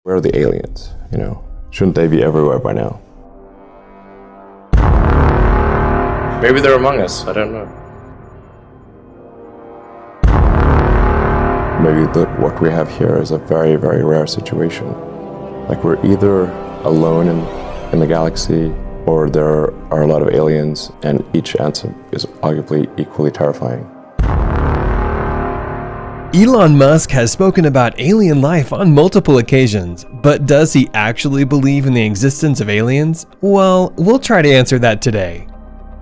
Where are the aliens? Shouldn't they be everywhere by now? Maybe they're among us, I don't know. Maybe what we have here is a very, very rare situation. Like we're either alone in the galaxy, or there are a lot of aliens, and each answer is arguably equally terrifying. Elon Musk has spoken about alien life on multiple occasions, but does he actually believe in the existence of aliens? Well, we'll try to answer that today.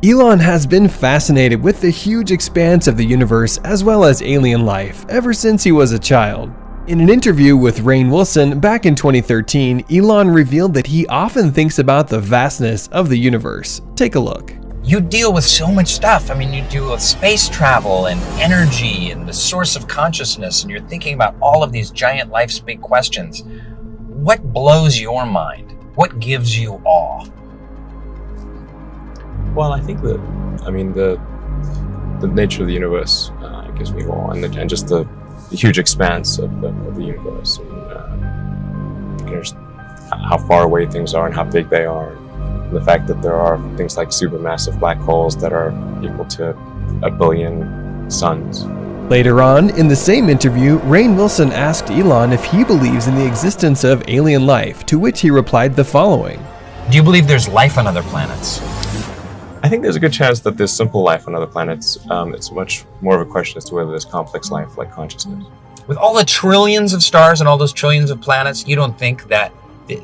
Elon has been fascinated with the huge expanse of the universe as well as alien life ever since he was a child. In an interview with Rainn Wilson back in 2013, Elon revealed that he often thinks about the vastness of the universe. Take a look. You deal with so much stuff. I mean, you deal with space travel and energy and the source of consciousness, and you're thinking about all of these giant life's big questions. What blows your mind? What gives you awe? Well, I think the nature of the universe gives me awe, and just the huge expanse of the universe, and just how far away things are and how big they are. The fact that there are things like supermassive black holes that are equal to 1 billion suns. Later on, in the same interview, Rainn Wilson asked Elon if he believes in the existence of alien life, to which he replied the following. Do you believe there's life on other planets? I think there's a good chance that there's simple life on other planets. It's much more of a question as to whether there's complex life like consciousness. With all the trillions of stars and all those trillions of planets, you don't think that...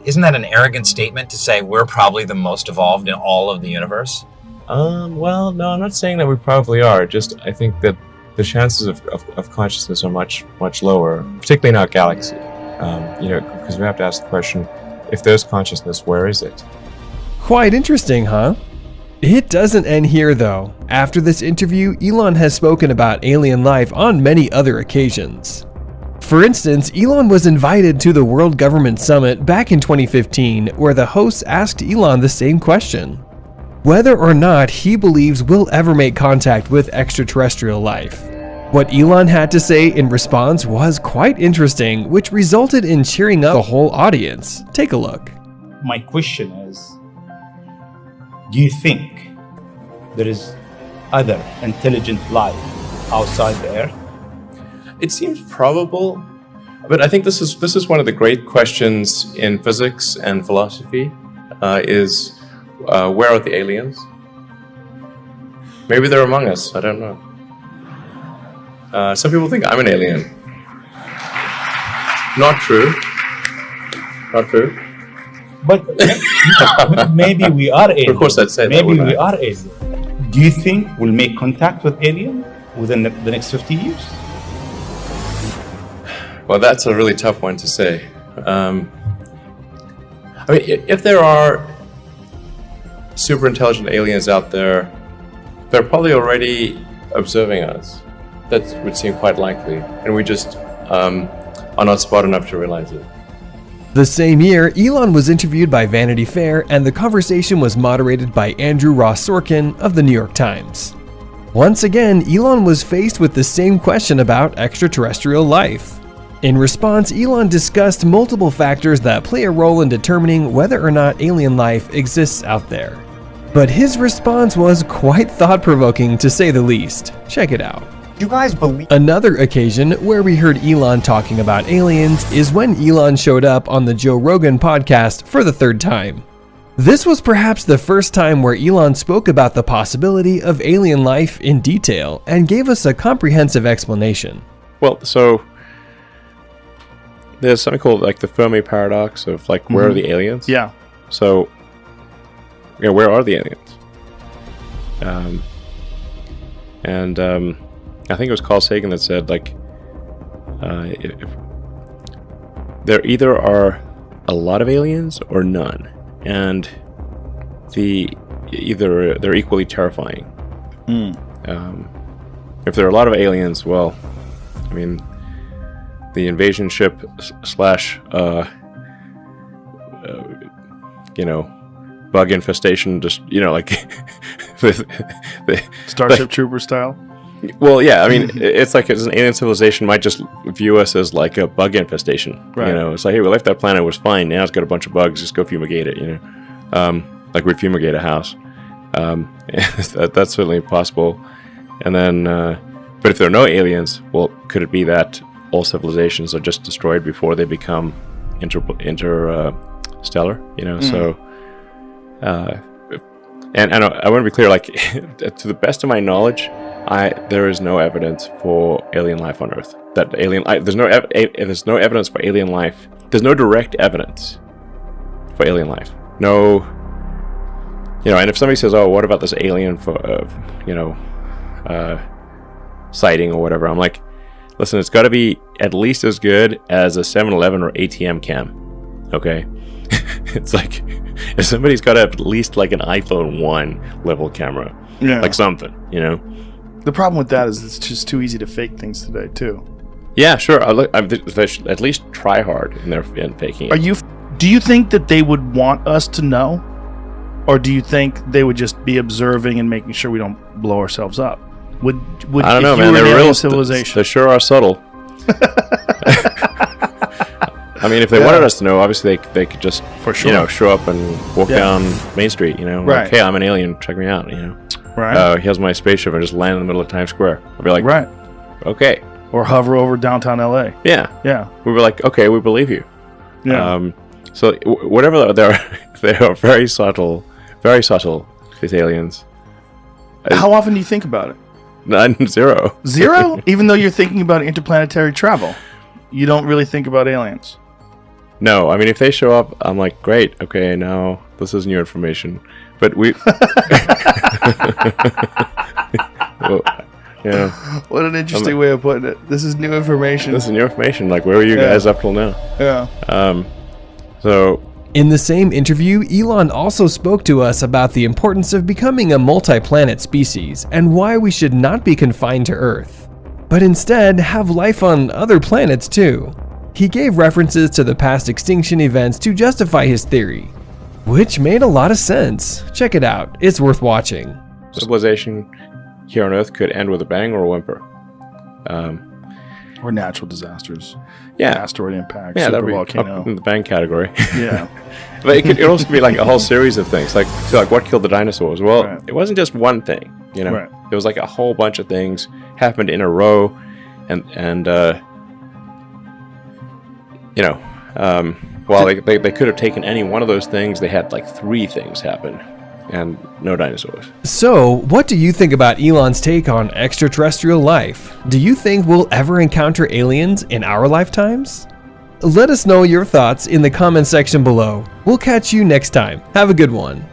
Isn't that an arrogant statement to say we're probably the most evolved in all of the universe? Well, no, I'm not saying that we probably are. I think that the chances of consciousness are much, much lower, particularly in our galaxy. Because we have to ask the question, if there's consciousness, where is it? Quite interesting, huh? It doesn't end here, though. After this interview, Elon has spoken about alien life on many other occasions. For instance, Elon was invited to the World Government Summit back in 2015, where the hosts asked Elon the same question: whether or not he believes we'll ever make contact with extraterrestrial life. What Elon had to say in response was quite interesting, which resulted in cheering up the whole audience. Take a look. My question is, do you think there is other intelligent life outside the Earth? It seems probable, but I think this is one of the great questions in physics and philosophy, is where are the aliens? Maybe they're among us, I don't know. Some people think I'm an alien. Not true. Not true. But maybe we are aliens. Of course I'd say maybe that. Maybe we are aliens. Do you think we'll make contact with aliens within the next 50 years? Well, that's a really tough one to say. If there are super intelligent aliens out there, they're probably already observing us. That would seem quite likely, and we just are not smart enough to realize it. The same year, Elon was interviewed by Vanity Fair, and the conversation was moderated by Andrew Ross Sorkin of the New York Times. Once again, Elon was faced with the same question about extraterrestrial life. In response, Elon discussed multiple factors that play a role in determining whether or not alien life exists out there. But his response was quite thought-provoking, to say the least. Check it out. You guys believe... Another occasion where we heard Elon talking about aliens is when Elon showed up on the Joe Rogan podcast for the third time. This was perhaps the first time where Elon spoke about the possibility of alien life in detail and gave us a comprehensive explanation. Well, so there's something called like the Fermi paradox of like, where are the aliens? Yeah. So, where are the aliens? I think it was Carl Sagan that said like, if there either are a lot of aliens or none, and they're equally terrifying. If there are a lot of aliens, well, I mean, the invasion ship slash bug infestation, just like Starship Trooper style. Well, yeah, I mean, it's like an alien civilization might just view us as like a bug infestation. Right. You know, it's like, hey, we left that planet, it was fine. Now it's got a bunch of bugs. Just go fumigate it. You know, like we'd fumigate a house. That's certainly possible. And then, but if there are no aliens, well, could it be that all civilizations are just destroyed before they become interstellar? You know, so. And I want to be clear, like, to the best of my knowledge, there is no evidence for alien life on Earth. There's no evidence for alien life. There's no direct evidence for alien life. No, you know. And if somebody says, "Oh, what about this alien for, sighting or whatever?" I'm like, listen, it's got to be at least as good as a 7-Eleven or ATM cam. Okay, it's like if somebody's got at least like an iPhone 1 level camera, like something, you know. The problem with that is it's just too easy to fake things today too. Yeah, sure. They should at least try hard in faking it. Do you think that they would want us to know, or do you think they would just be observing and making sure we don't blow ourselves up? Would I don't know, man. They're real civilization. They sure are subtle. I mean, if they wanted us to know, obviously they could just, for sure, you know, show up and walk down Main Street, you know, like, hey, I'm an alien, check me out, you know. Right. Here's my spaceship, and just land in the middle of Times Square. I'll be like, right, okay. Or hover over downtown LA. Yeah. Yeah. We were like, okay, we believe you. Yeah. So whatever they are very subtle, these aliens. How often do you think about it? None, zero. Zero? Even though you're thinking about interplanetary travel, you don't really think about aliens. No, I mean, if they show up, I'm like, great, okay, now this is new information. But we... well, yeah. What an interesting way of putting it. This is new information. This is new information. Like, where were you guys up till now? Yeah. So... In the same interview, Elon also spoke to us about the importance of becoming a multi-planet species and why we should not be confined to Earth, but instead have life on other planets too. He gave references to the past extinction events to justify his theory, which made a lot of sense. Check it out, it's worth watching. Civilization here on Earth could end with a bang or a whimper. Or natural disasters. Yeah. Asteroid impact, yeah, super volcano. Up in the bang category. Yeah. But it could also be like a whole series of things. Like what killed the dinosaurs? Well, It wasn't just one thing, you know. Right. It was like a whole bunch of things happened in a row, and you know, while they could have taken any one of those things, they had like 3 things happen, and no dinosaurs. So, what do you think about Elon's take on extraterrestrial life? Do you think we'll ever encounter aliens in our lifetimes? Let us know your thoughts in the comment section below. We'll catch you next time. Have a good one.